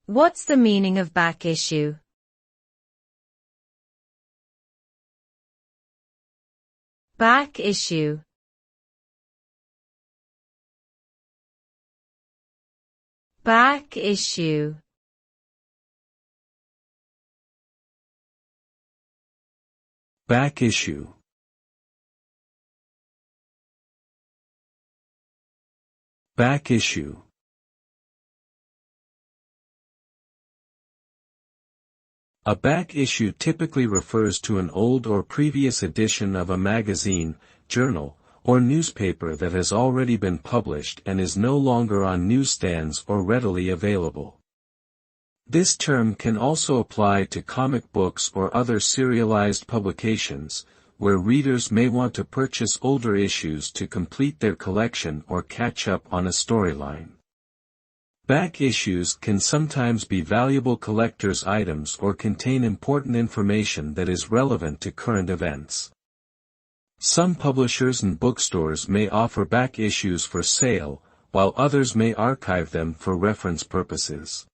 What's the meaning of back issue? Back issue. Back issue. Back issue. Back issue. A back issue typically refers to an old or previous edition of a magazine, journal, or newspaper that has already been published and is no longer on newsstands or readily available. This term can also apply to comic books or other serialized publications, where readers may want to purchase older issues to complete their collection or catch up on a storyline. Back issues can sometimes be valuable collector's items or contain important information that is relevant to current events. Some publishers and bookstores may offer back issues for sale, while others may archive them for reference purposes.